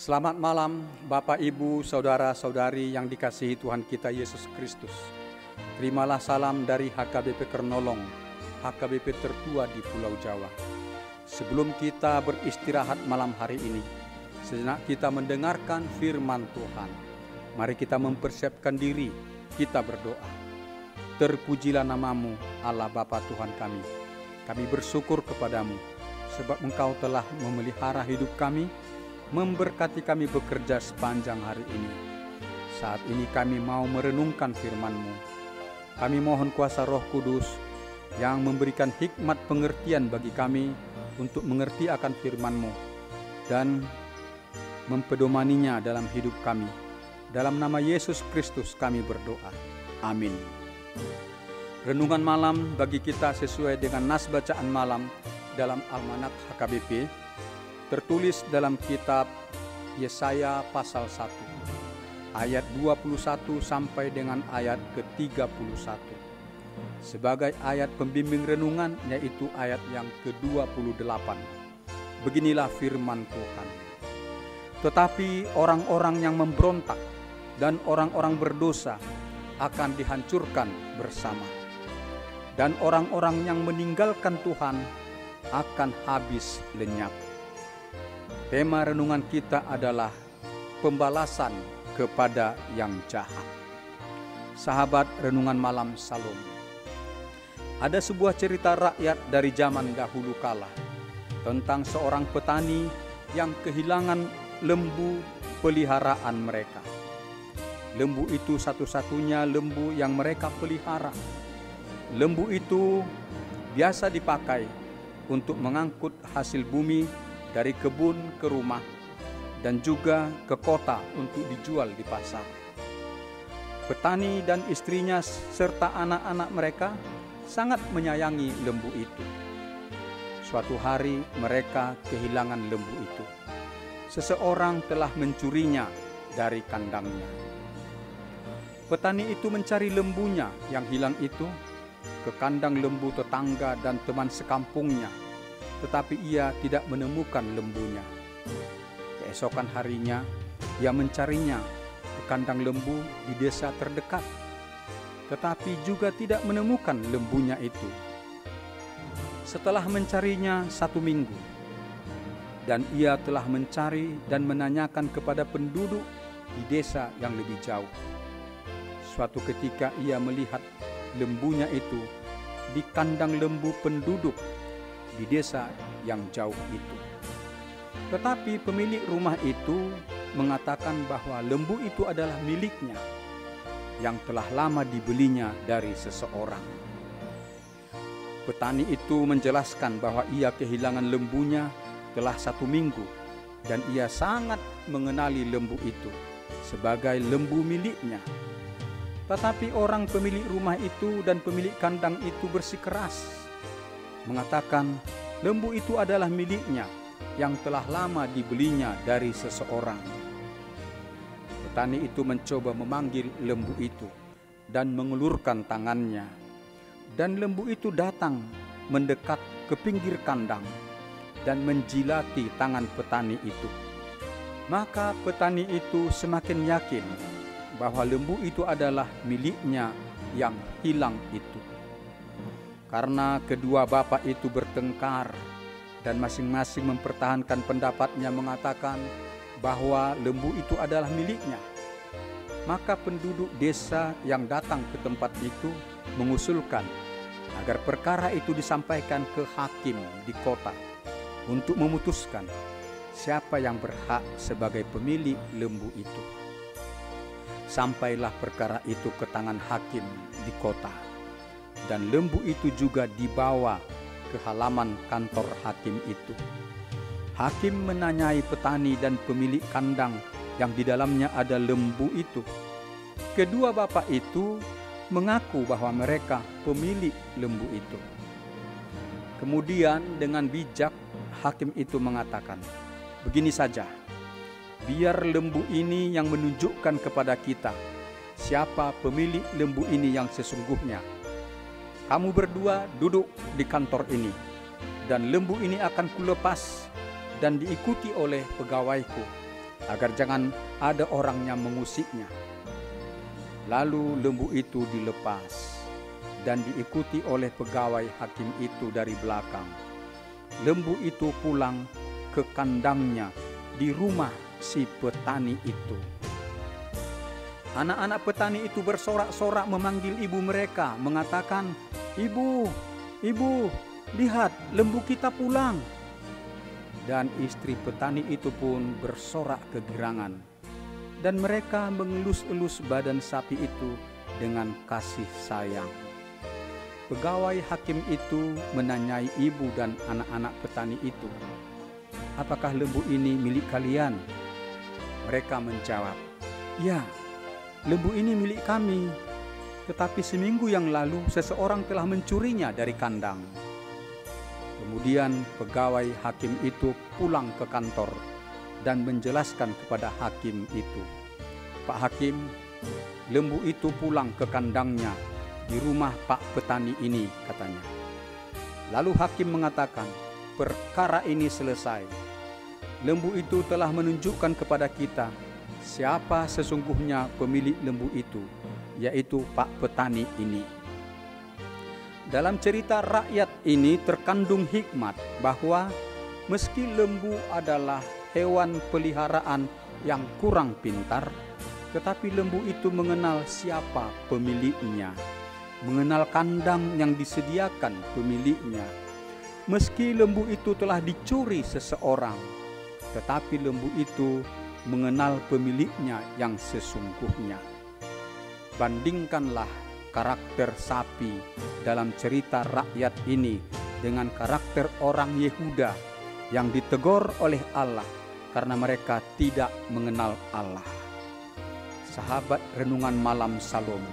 Selamat malam Bapak, Ibu, Saudara-saudari yang dikasihi Tuhan kita Yesus Kristus. Terimalah salam dari HKBP Kernolong, HKBP tertua di Pulau Jawa. Sebelum kita beristirahat malam hari ini, sejenak kita mendengarkan firman Tuhan. Mari kita mempersiapkan diri, kita berdoa. Terpujilah namamu Allah Bapa Tuhan kami. Kami bersyukur kepadamu, sebab Engkau telah memelihara hidup kami, memberkati kami bekerja sepanjang hari ini. Saat ini kami mau merenungkan firman-Mu. Kami mohon kuasa Roh Kudus yang memberikan hikmat pengertian bagi kami untuk mengerti akan firman-Mu dan mempedomaninya dalam hidup kami. Dalam nama Yesus Kristus kami berdoa. Amin. Renungan malam bagi kita sesuai dengan nas bacaan malam dalam Almanak HKBP, tertulis dalam kitab Yesaya pasal 1, ayat 21 sampai dengan ayat ke-31. Sebagai ayat pembimbing renungan, yaitu ayat yang ke-28. Beginilah firman Tuhan. Tetapi orang-orang yang memberontak dan orang-orang berdosa akan dihancurkan bersama. Dan orang-orang yang meninggalkan Tuhan akan habis lenyap. Tema renungan kita adalah pembalasan kepada yang jahat. Sahabat renungan malam Salom. Ada sebuah cerita rakyat dari zaman dahulu kala tentang seorang petani yang kehilangan lembu peliharaan mereka. Lembu itu satu-satunya lembu yang mereka pelihara. Lembu itu biasa dipakai untuk mengangkut hasil bumi dari kebun ke rumah dan juga ke kota untuk dijual di pasar. Petani dan istrinya serta anak-anak mereka sangat menyayangi lembu itu. Suatu hari mereka kehilangan lembu itu. Seseorang telah mencurinya dari kandangnya. Petani itu mencari lembunya yang hilang itu ke kandang lembu tetangga dan teman sekampungnya, tetapi ia tidak menemukan lembunya. Keesokan harinya, ia mencarinya ke kandang lembu di desa terdekat, tetapi juga tidak menemukan lembunya itu. Setelah mencarinya 1 minggu, dan ia telah mencari dan menanyakan kepada penduduk di desa yang lebih jauh. Suatu ketika ia melihat lembunya itu di kandang lembu penduduk di desa yang jauh itu. Tetapi pemilik rumah itu mengatakan bahwa lembu itu adalah miliknya yang telah lama dibelinya dari seseorang. Petani itu menjelaskan bahwa ia kehilangan lembunya telah 1 minggu dan ia sangat mengenali lembu itu sebagai lembu miliknya. Tetapi orang pemilik rumah itu dan pemilik kandang itu bersikeras, mengatakan lembu itu adalah miliknya yang telah lama dibelinya dari seseorang. Petani itu mencoba memanggil lembu itu dan mengulurkan tangannya. Dan lembu itu datang mendekat ke pinggir kandang dan menjilati tangan petani itu. Maka petani itu semakin yakin bahwa lembu itu adalah miliknya yang hilang itu. Karena kedua bapak itu bertengkar dan masing-masing mempertahankan pendapatnya mengatakan bahwa lembu itu adalah miliknya, maka penduduk desa yang datang ke tempat itu mengusulkan agar perkara itu disampaikan ke hakim di kota untuk memutuskan siapa yang berhak sebagai pemilik lembu itu. Sampailah perkara itu ke tangan hakim di kota, dan lembu itu juga dibawa ke halaman kantor hakim itu. Hakim menanyai petani dan pemilik kandang yang di dalamnya ada lembu itu. Kedua bapak itu mengaku bahwa mereka pemilik lembu itu. Kemudian dengan bijak hakim itu mengatakan, begini saja, biar lembu ini yang menunjukkan kepada kita siapa pemilik lembu ini yang sesungguhnya. Kamu berdua duduk di kantor ini, dan lembu ini akan kulepas dan diikuti oleh pegawaiku agar jangan ada orang yang mengusiknya. Lalu lembu itu dilepas dan diikuti oleh pegawai hakim itu dari belakang. Lembu itu pulang ke kandangnya di rumah si petani itu. Anak-anak petani itu bersorak-sorak memanggil ibu mereka, mengatakan, "Ibu, ibu, lihat lembu kita pulang." Dan istri petani itu pun bersorak kegirangan, dan mereka mengelus-elus badan sapi itu dengan kasih sayang. Pegawai hakim itu menanyai ibu dan anak-anak petani itu, "Apakah lembu ini milik kalian?" Mereka menjawab, "Ya, lembu ini milik kami, tetapi seminggu yang lalu seseorang telah mencurinya dari kandang." Kemudian pegawai hakim itu pulang ke kantor dan menjelaskan kepada hakim itu, "Pak Hakim, lembu itu pulang ke kandangnya di rumah Pak petani ini," katanya. Lalu hakim mengatakan, "Perkara ini selesai. Lembu itu telah menunjukkan kepada kita siapa sesungguhnya pemilik lembu itu, yaitu Pak petani ini." Dalam cerita rakyat ini terkandung hikmat bahwa meski lembu adalah hewan peliharaan yang kurang pintar, tetapi lembu itu mengenal siapa pemiliknya, mengenal kandang yang disediakan pemiliknya. Meski lembu itu telah dicuri seseorang, tetapi lembu itu mengenal pemiliknya yang sesungguhnya. Bandingkanlah karakter sapi dalam cerita rakyat ini dengan karakter orang Yehuda yang ditegur oleh Allah karena mereka tidak mengenal Allah. Sahabat renungan malam Shalom,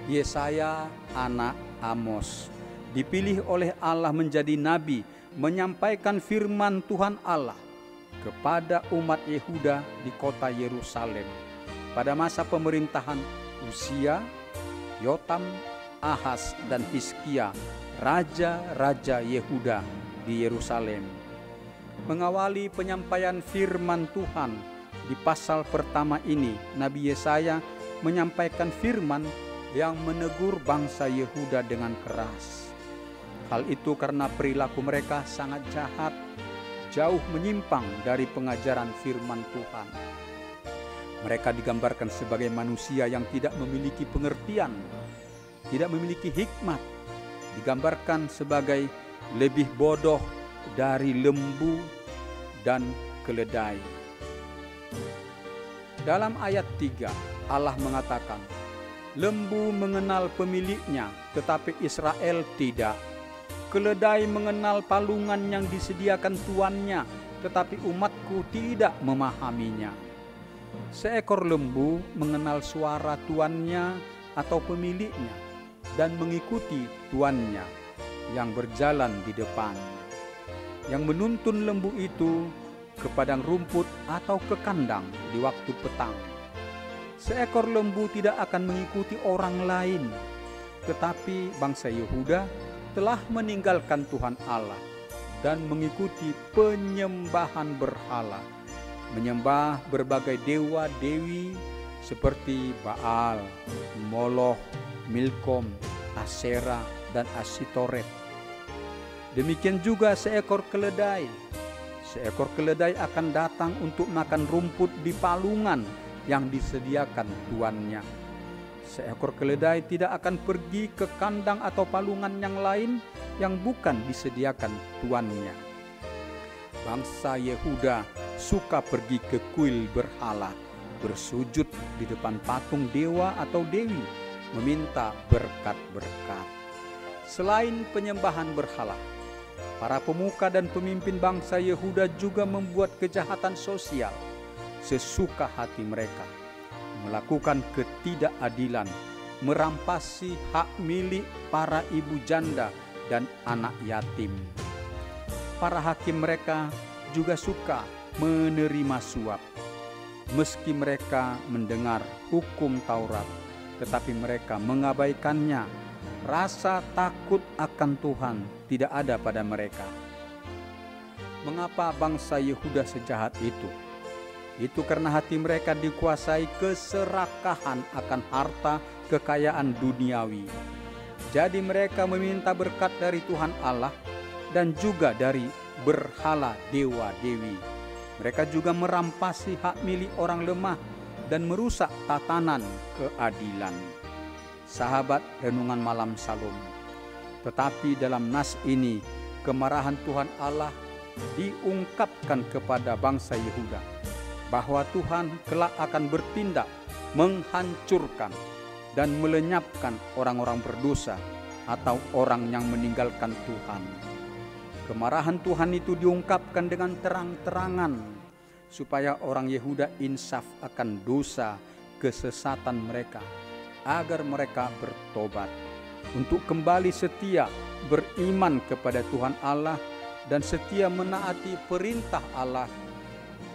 Yesaya anak Amos dipilih oleh Allah menjadi nabi, menyampaikan firman Tuhan Allah kepada umat Yehuda di kota Yerusalem pada masa pemerintahan Uzia, Yotam, Ahaz, dan Hizkia, raja-raja Yehuda di Yerusalem. Mengawali penyampaian firman Tuhan di pasal pertama ini, Nabi Yesaya menyampaikan firman yang menegur bangsa Yehuda dengan keras. Hal itu karena perilaku mereka sangat jahat, jauh menyimpang dari pengajaran firman Tuhan. Mereka digambarkan sebagai manusia yang tidak memiliki pengertian, tidak memiliki hikmat, digambarkan sebagai lebih bodoh dari lembu dan keledai. Dalam ayat 3, Allah mengatakan, "Lembu mengenal pemiliknya, tetapi Israel tidak. Keledai mengenal palungan yang disediakan tuannya, tetapi umatku tidak memahaminya." Seekor lembu mengenal suara tuannya atau pemiliknya dan mengikuti tuannya yang berjalan di depan, yang menuntun lembu itu ke padang rumput atau ke kandang di waktu petang. Seekor lembu tidak akan mengikuti orang lain, tetapi bangsa Yehuda telah meninggalkan Tuhan Allah dan mengikuti penyembahan berhala, menyembah berbagai dewa-dewi seperti Baal, Moloch, Milkom, Asyera, dan Asitoret. Demikian juga seekor keledai. Seekor keledai akan datang untuk makan rumput di palungan yang disediakan tuannya. Seekor keledai tidak akan pergi ke kandang atau palungan yang lain yang bukan disediakan tuannya. Bangsa Yehuda suka pergi ke kuil berhala, bersujud di depan patung dewa atau dewi, meminta berkat-berkat. Selain penyembahan berhala, para pemuka dan pemimpin bangsa Yehuda juga membuat kejahatan sosial sesuka hati mereka, melakukan ketidakadilan, merampasi hak milik para ibu janda dan anak yatim. Para hakim mereka juga suka menerima suap. Meski mereka mendengar hukum Taurat, tetapi mereka mengabaikannya. Rasa takut akan Tuhan tidak ada pada mereka. Mengapa bangsa Yehuda sejahat itu? Itu karena hati mereka dikuasai keserakahan akan harta kekayaan duniawi. Jadi mereka meminta berkat dari Tuhan Allah dan juga dari berhala dewa-dewi. Mereka juga merampasi hak milik orang lemah dan merusak tatanan keadilan. Sahabat renungan malam Salom. Tetapi dalam nas ini, kemarahan Tuhan Allah diungkapkan kepada bangsa Yehuda, bahwa Tuhan kelak akan bertindak menghancurkan dan melenyapkan orang-orang berdosa atau orang yang meninggalkan Tuhan. Kemarahan Tuhan itu diungkapkan dengan terang-terangan supaya orang Yehuda insaf akan dosa kesesatan mereka, agar mereka bertobat untuk kembali setia beriman kepada Tuhan Allah dan setia menaati perintah Allah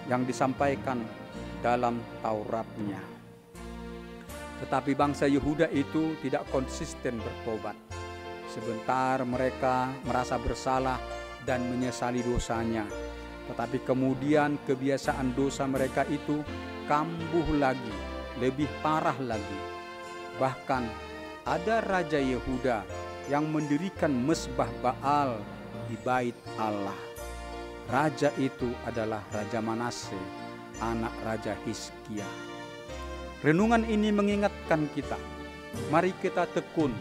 yang disampaikan dalam Tauratnya. Tetapi bangsa Yehuda itu tidak konsisten bertobat. Sebentar mereka merasa bersalah dan menyesali dosanya, tetapi kemudian kebiasaan dosa mereka itu kambuh lagi, lebih parah lagi. Bahkan ada Raja Yehuda yang mendirikan mesbah Baal di bait Allah. Raja itu adalah Raja Manase, anak Raja Hizkia. Renungan ini mengingatkan kita, mari kita tekun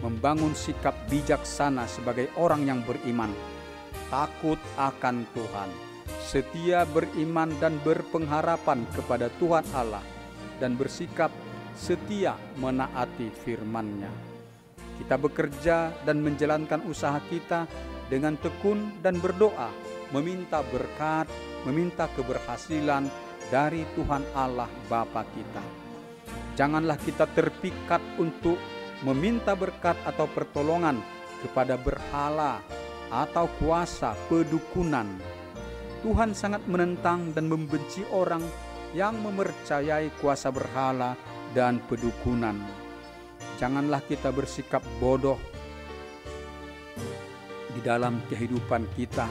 membangun sikap bijaksana sebagai orang yang beriman, takut akan Tuhan, setia beriman dan berpengharapan kepada Tuhan Allah, dan bersikap setia menaati firman-Nya. Kita bekerja dan menjalankan usaha kita dengan tekun dan berdoa, meminta berkat, meminta keberhasilan dari Tuhan Allah Bapa kita. Janganlah kita terpikat untuk meminta berkat atau pertolongan kepada berhala atau kuasa pedukunan. Tuhan sangat menentang dan membenci orang yang mempercayai kuasa berhala dan pedukunan. Janganlah kita bersikap bodoh di dalam kehidupan kita,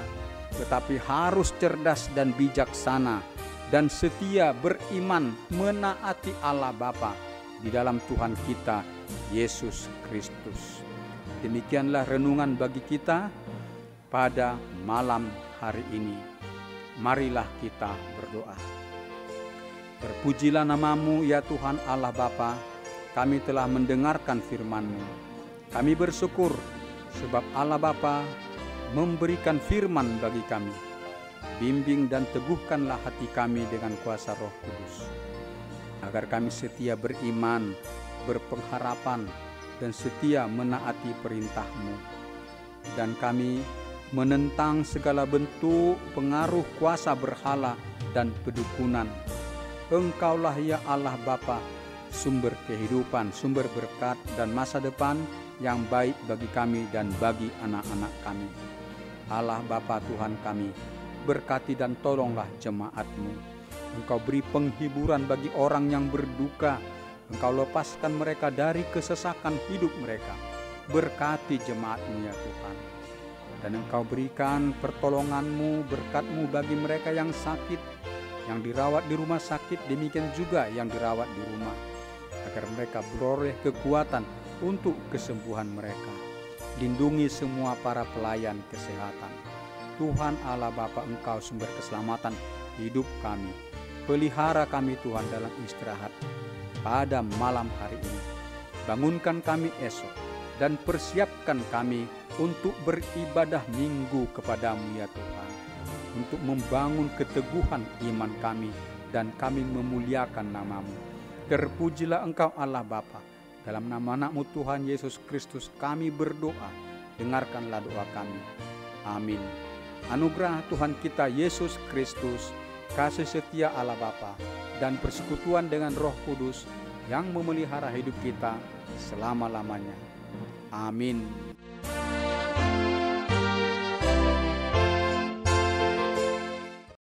tetapi harus cerdas dan bijaksana dan setia beriman menaati Allah Bapa di dalam Tuhan kita Yesus Kristus. Demikianlah renungan bagi kita pada malam hari ini. Marilah kita berdoa. Terpujilah nama-Mu ya Tuhan Allah Bapa, kami telah mendengarkan firman-Mu. Kami bersyukur sebab Allah Bapa memberikan firman bagi kami. Bimbing dan teguhkanlah hati kami dengan kuasa Roh Kudus, agar kami setia beriman, berpengharapan, dan setia menaati perintah-Mu. Dan kami menentang segala bentuk pengaruh kuasa berhala dan pedukunan. Engkaulah ya Allah Bapa, sumber kehidupan, sumber berkat dan masa depan yang baik bagi kami dan bagi anak-anak kami. Allah Bapa Tuhan kami, berkati dan tolonglah jemaat-Mu. Engkau beri penghiburan bagi orang yang berduka. Engkau lepaskan mereka dari kesesakan hidup mereka. Berkati jemaat-Mu ya Tuhan. Dan Engkau berikan pertolongan-Mu, berkat-Mu bagi mereka yang sakit, yang dirawat di rumah sakit, demikian juga yang dirawat di rumah, agar mereka beroleh kekuatan untuk kesembuhan mereka. Lindungi semua para pelayan kesehatan. Tuhan Allah Bapa, Engkau sumber keselamatan hidup kami. Pelihara kami Tuhan dalam istirahat pada malam hari ini. Bangunkan kami esok dan persiapkan kami untuk beribadah minggu kepadamu ya Tuhan, untuk membangun keteguhan iman kami dan kami memuliakan nama-Mu. Terpujilah Engkau Allah Bapa. Dalam nama anak-Mu Tuhan Yesus Kristus kami berdoa. Dengarkanlah doa kami. Amin. Anugerah Tuhan kita Yesus Kristus, kasih setia Allah Bapa, dan persekutuan dengan Roh Kudus yang memelihara hidup kita selama-lamanya. Amin.